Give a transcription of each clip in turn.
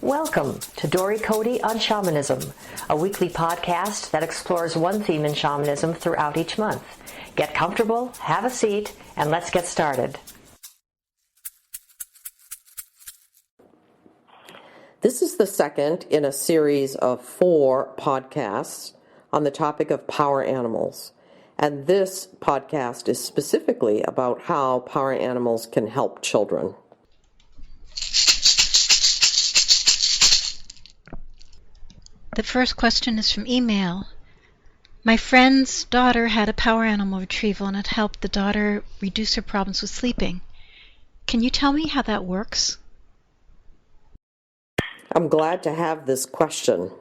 Welcome to Dory Cote on Shamanism, a weekly podcast that explores one theme in shamanism throughout each month. Get comfortable, have a seat, and let's get started. This is the second in a series of 4 podcasts on the topic of power animals. And this podcast is specifically about how power animals can help children. The first question is from email. My friend's daughter had a power animal retrieval and it helped the daughter reduce her problems with sleeping. Can you tell me how that works? I'm glad to have this question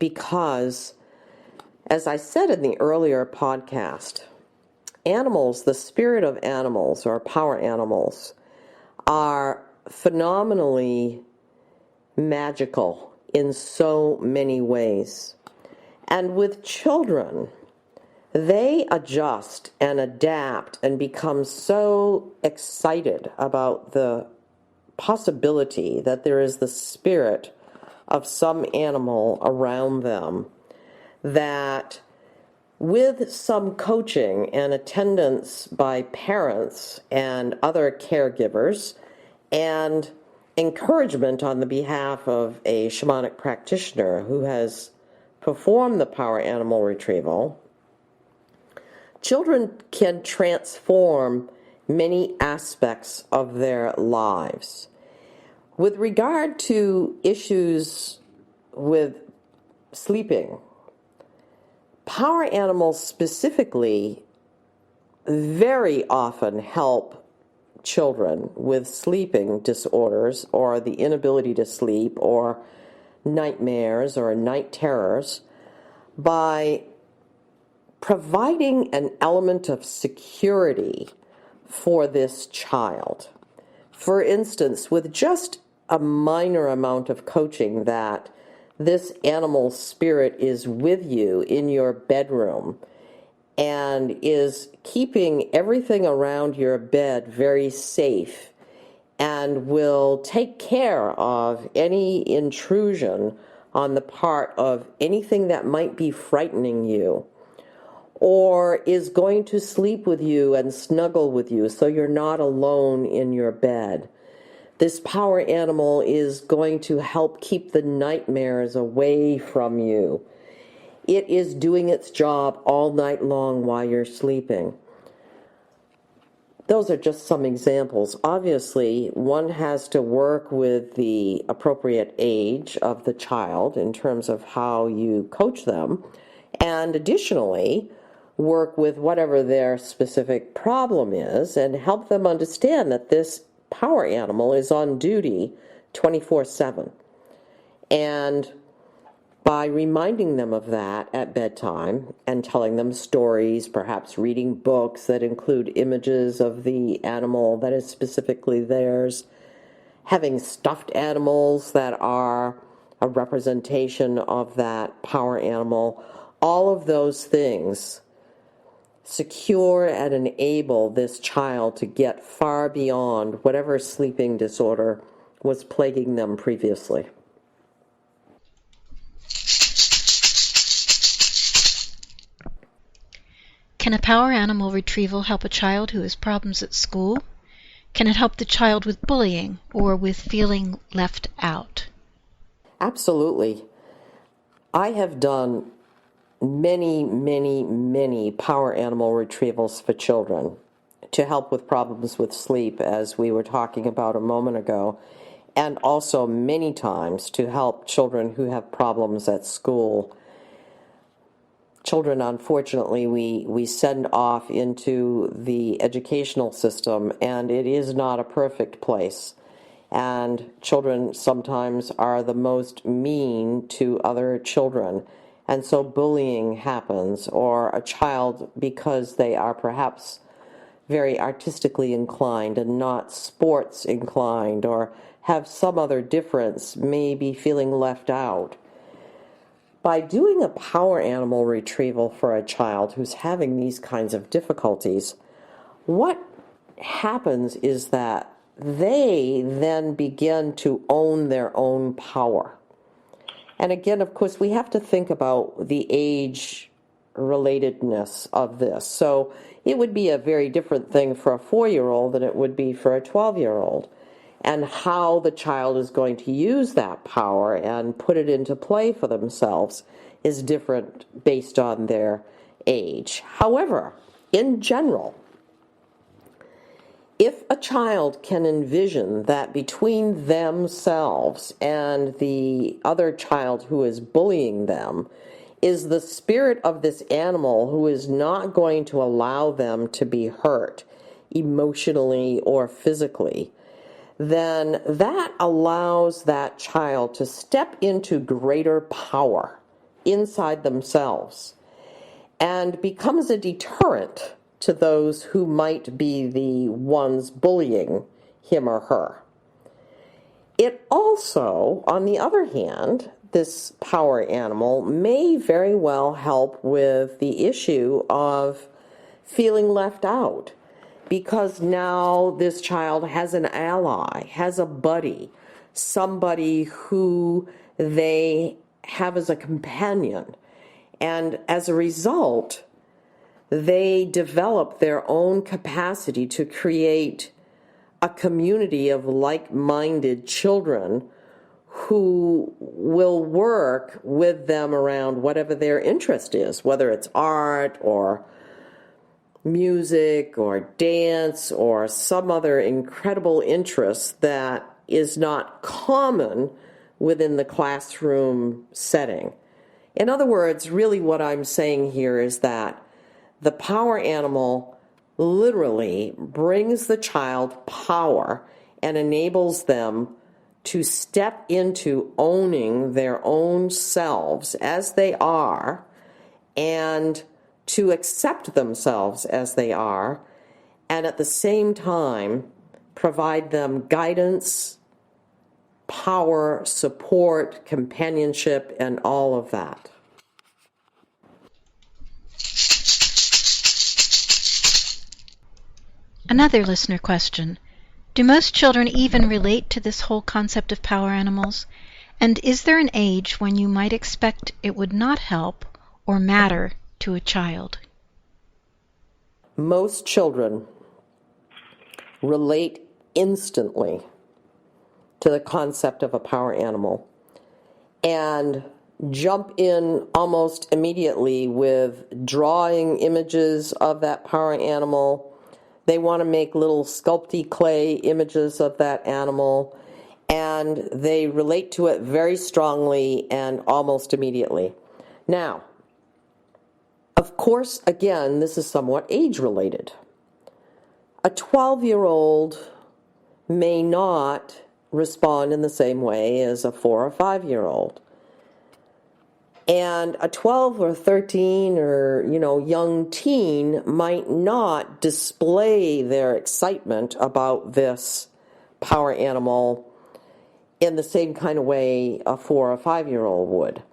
because, as I said in the earlier podcast, animals, the spirit of animals or power animals, are phenomenally magical in so many ways. And with children, they adjust and adapt and become so excited about the possibility that there is the spirit of some animal around them that, with some coaching and attendance by parents and other caregivers and encouragement on the behalf of a shamanic practitioner who has performed the power animal retrieval, children can transform many aspects of their lives. With regard to issues with sleeping, power animals specifically very often help children with sleeping disorders or the inability to sleep or nightmares or night terrors by providing an element of security for this child. For instance, with just a minor amount of coaching that this animal spirit is with you in your bedroom and is keeping everything around your bed very safe and will take care of any intrusion on the part of anything that might be frightening you, or is going to sleep with you and snuggle with you so you're not alone in your bed. This power animal is going to help keep the nightmares away from you. It is doing its job all night long while you're sleeping. Those are just some examples. Obviously, one has to work with the appropriate age of the child in terms of how you coach them, and additionally, work with whatever their specific problem is and help them understand that this power animal is on duty 24/7. And by reminding them of that at bedtime and telling them stories, perhaps reading books that include images of the animal that is specifically theirs, having stuffed animals that are a representation of that power animal, all of those things secure and enable this child to get far beyond whatever sleeping disorder was plaguing them previously. Can a power animal retrieval help a child who has problems at school? Can it help the child with bullying or with feeling left out? Absolutely. I have done many power animal retrievals for children to help with problems with sleep, as we were talking about a moment ago, and also many times to help children who have problems at school. Children, unfortunately, we send off into the educational system, and it is not a perfect place. And children sometimes are the most mean to other children. And so bullying happens, or a child, because they are perhaps very artistically inclined and not sports inclined, or have some other difference, may be feeling left out. By doing a power animal retrieval for a child who's having these kinds of difficulties, what happens is that they then begin to own their own power. And again, of course, we have to think about the age relatedness of this. So it would be a very different thing for a 4-year-old than it would be for a 12-year-old. And how the child is going to use that power and put it into play for themselves is different based on their age. However, in general, if a child can envision that between themselves and the other child who is bullying them is the spirit of this animal who is not going to allow them to be hurt emotionally or physically, then that allows that child to step into greater power inside themselves and becomes a deterrent to those who might be the ones bullying him or her. It also, on the other hand, this power animal may very well help with the issue of feeling left out, because now this child has an ally, has a buddy, somebody who they have as a companion. And as a result, they develop their own capacity to create a community of like-minded children who will work with them around whatever their interest is, whether it's art or music or dance or some other incredible interest that is not common within the classroom setting. In other words, really what I'm saying here is that the power animal literally brings the child power and enables them to step into owning their own selves as they are and to accept themselves as they are, and at the same time provide them guidance, power, support, companionship, and all of that. Another listener question. Do most children even relate to this whole concept of power animals? And is there an age when you might expect it would not help or matter to a child? Most children relate instantly to the concept of a power animal and jump in almost immediately with drawing images of that power animal. They want to make little sculpty clay images of that animal, and they relate to it very strongly and almost immediately. Now, of course, again, this is somewhat age-related. A 12-year-old may not respond in the same way as a 4 or 5-year-old. And a 12 or 13 or, young teen might not display their excitement about this power animal in the same kind of way a 4 or 5-year-old would.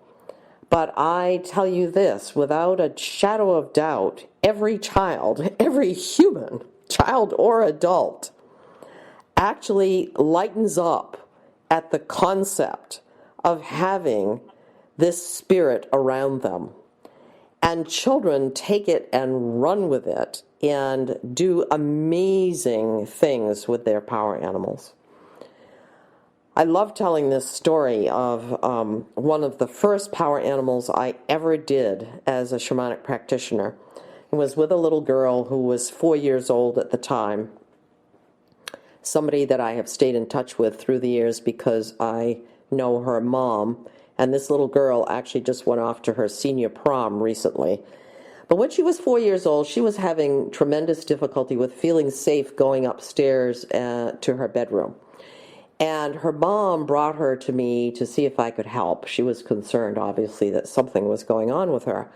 But I tell you this, without a shadow of doubt, every child, every human, child or adult, actually lightens up at the concept of having this spirit around them. And children take it and run with it and do amazing things with their power animals. I love telling this story of one of the first power animals I ever did as a shamanic practitioner. It was with a little girl who was 4 years old at the time, somebody that I have stayed in touch with through the years because I know her mom. And this little girl actually just went off to her senior prom recently. But when she was 4 years old, she was having tremendous difficulty with feeling safe going upstairs to her bedroom. And her mom brought her to me to see if I could help. She was concerned, obviously, that something was going on with her.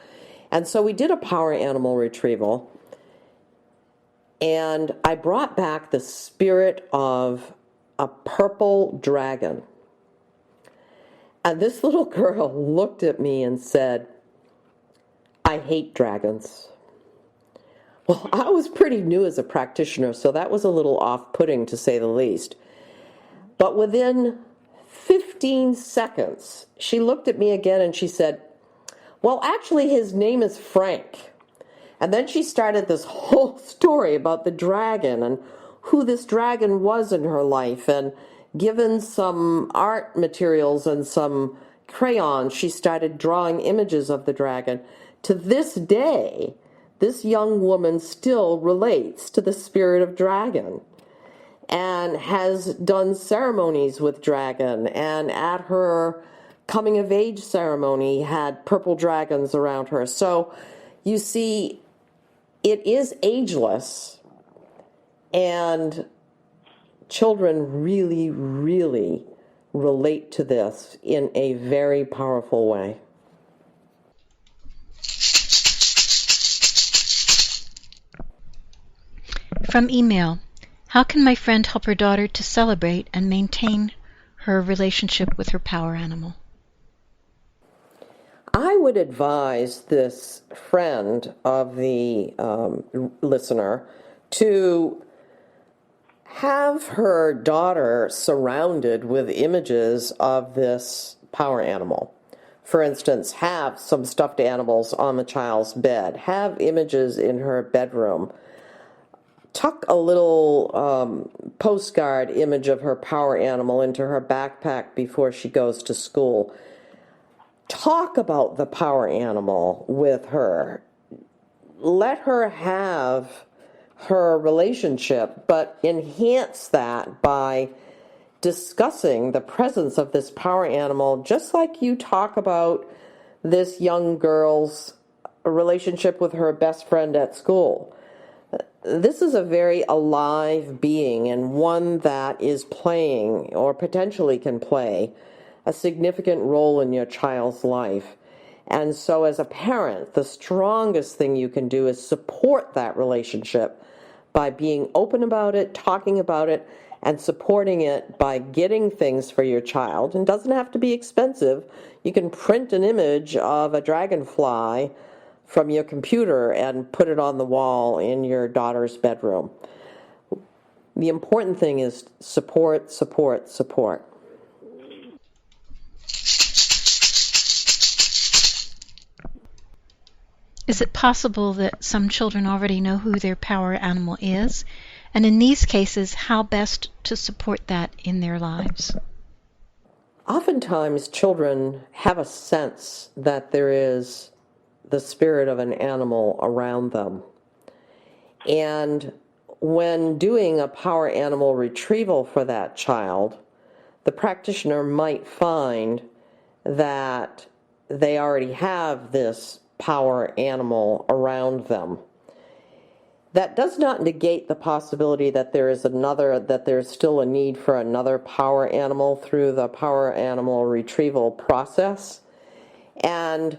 And so we did a power animal retrieval. And I brought back the spirit of a purple dragon. And this little girl looked at me and said, "I hate dragons. Well, I was pretty new as a practitioner, so that was a little off-putting to say the least. But within 15 seconds, she looked at me again and she said, well, actually, his name is Frank. And then she started this whole story about the dragon and who this dragon was in her life. And given some art materials and some crayons, she started drawing images of the dragon. To this day, this young woman still relates to the spirit of dragon and has done ceremonies with dragon, and at her coming of age ceremony had purple dragons around her. So you see, it is ageless, and children really, really relate to this in a very powerful way. From email, how can my friend help her daughter to celebrate and maintain her relationship with her power animal? I would advise this friend of the listener to have her daughter surrounded with images of this power animal. For instance, have some stuffed animals on the child's bed. Have images in her bedroom. Tuck a little postcard image of her power animal into her backpack before she goes to school. Talk about the power animal with her. Let her have her relationship, but enhance that by discussing the presence of this power animal, just like you talk about this young girl's relationship with her best friend at school. This is a very alive being, and one that is playing, or potentially can play, a significant role in your child's life. And so as a parent, the strongest thing you can do is support that relationship by being open about it, talking about it, and supporting it by getting things for your child. And it doesn't have to be expensive. You can print an image of a dragonfly from your computer and put it on the wall in your daughter's bedroom. The important thing is support, support, support. Is it possible that some children already know who their power animal is? And in these cases, how best to support that in their lives? Oftentimes, children have a sense that there is the spirit of an animal around them. And when doing a power animal retrieval for that child, the practitioner might find that they already have this power animal around them. That does not negate the possibility that there's still a need for another power animal through the power animal retrieval process. And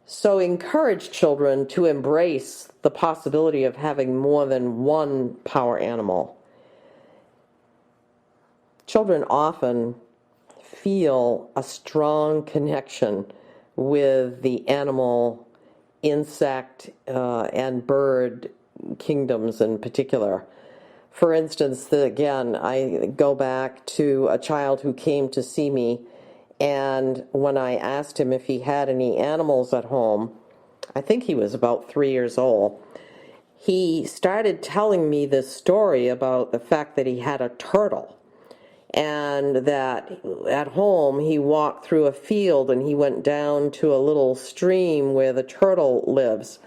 so encourage children to embrace the possibility of having more than one power animal. Children often feel a strong connection with the animal, insect, and bird kingdoms in particular. For instance, again, I go back to a child who came to see me, and when I asked him if he had any animals at home, I think he was about 3 years old, he started telling me this story about the fact that he had a turtle, and that at home he walked through a field and he went down to a little stream where the turtle lives.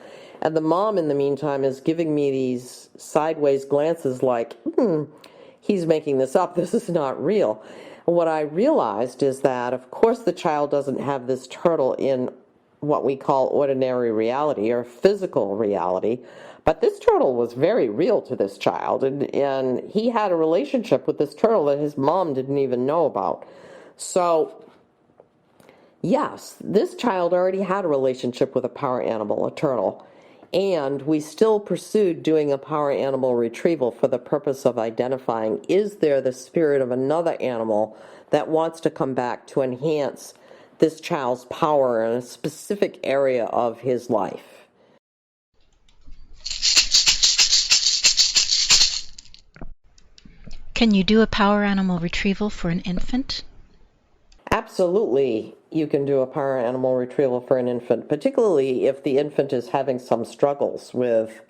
And the mom, in the meantime, is giving me these sideways glances like, he's making this up, this is not real. And what I realized is that, of course, the child doesn't have this turtle in what we call ordinary reality or physical reality, but this turtle was very real to this child, and he had a relationship with this turtle that his mom didn't even know about. So, yes, this child already had a relationship with a power animal, a turtle, and we still pursued doing a power animal retrieval for the purpose of identifying, is there the spirit of another animal that wants to come back to enhance this child's power in a specific area of his life. Can you do a power animal retrieval for an infant? Absolutely, you can do a power animal retrieval for an infant, particularly if the infant is having some struggles with,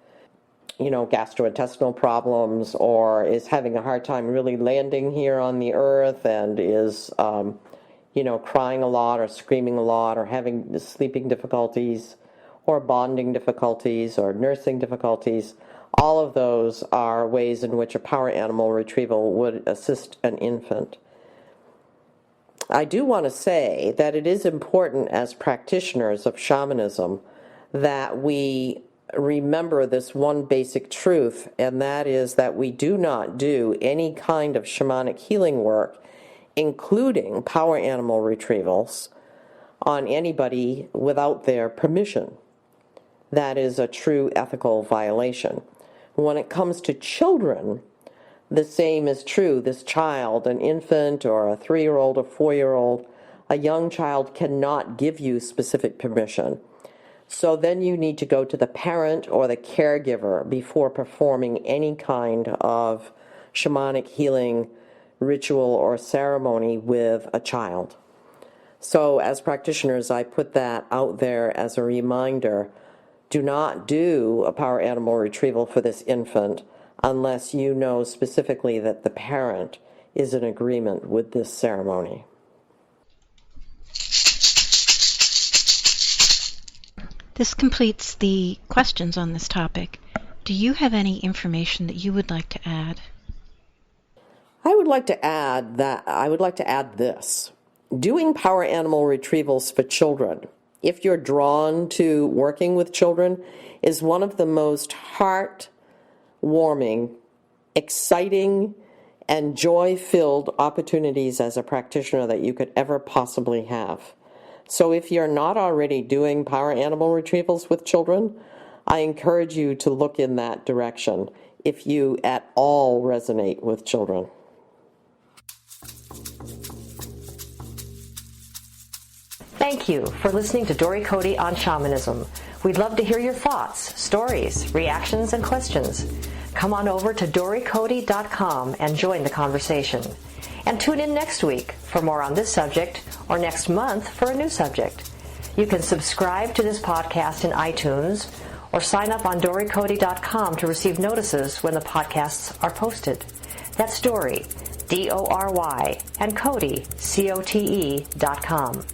gastrointestinal problems, or is having a hard time really landing here on the earth and is, crying a lot or screaming a lot or having sleeping difficulties or bonding difficulties or nursing difficulties. All of those are ways in which a power animal retrieval would assist an infant. I do want to say that it is important as practitioners of shamanism that we remember this one basic truth, and that is that we do not do any kind of shamanic healing work, including power animal retrievals, on anybody without their permission. That is a true ethical violation. When it comes to children, the same is true. This child, an infant or a 3-year-old or 4-year-old, a young child cannot give you specific permission. So then you need to go to the parent or the caregiver before performing any kind of shamanic healing ritual or ceremony with a child. So as practitioners, I put that out there as a reminder. Do not do a power animal retrieval for this infant unless you know specifically that the parent is in agreement with this ceremony. This completes the questions on this topic. Do you have any information that you would like to add? I would like to add this. Doing power animal retrievals for children, if you're drawn to working with children, is one of the most heart-warming, exciting, and joy-filled opportunities as a practitioner that you could ever possibly have. So if you're not already doing power animal retrievals with children, I encourage you to look in that direction if you at all resonate with children. Thank you for listening to Dory Cote on Shamanism. We'd love to hear your thoughts, stories, reactions, and questions. Come on over to dorycote.com and join the conversation. And tune in next week for more on this subject, or next month for a new subject. You can subscribe to this podcast in iTunes or sign up on dorycote.com to receive notices when the podcasts are posted. That's Dory, D-O-R-Y, and Cote, C-O-T-E.com.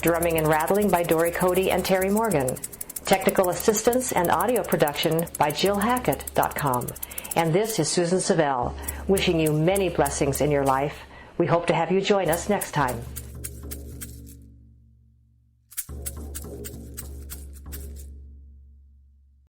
Drumming and rattling by Dory Cote and Terry Morgan. Technical assistance and audio production by JillHackett.com. And this is Susan Savelle, wishing you many blessings in your life. We hope to have you join us next time.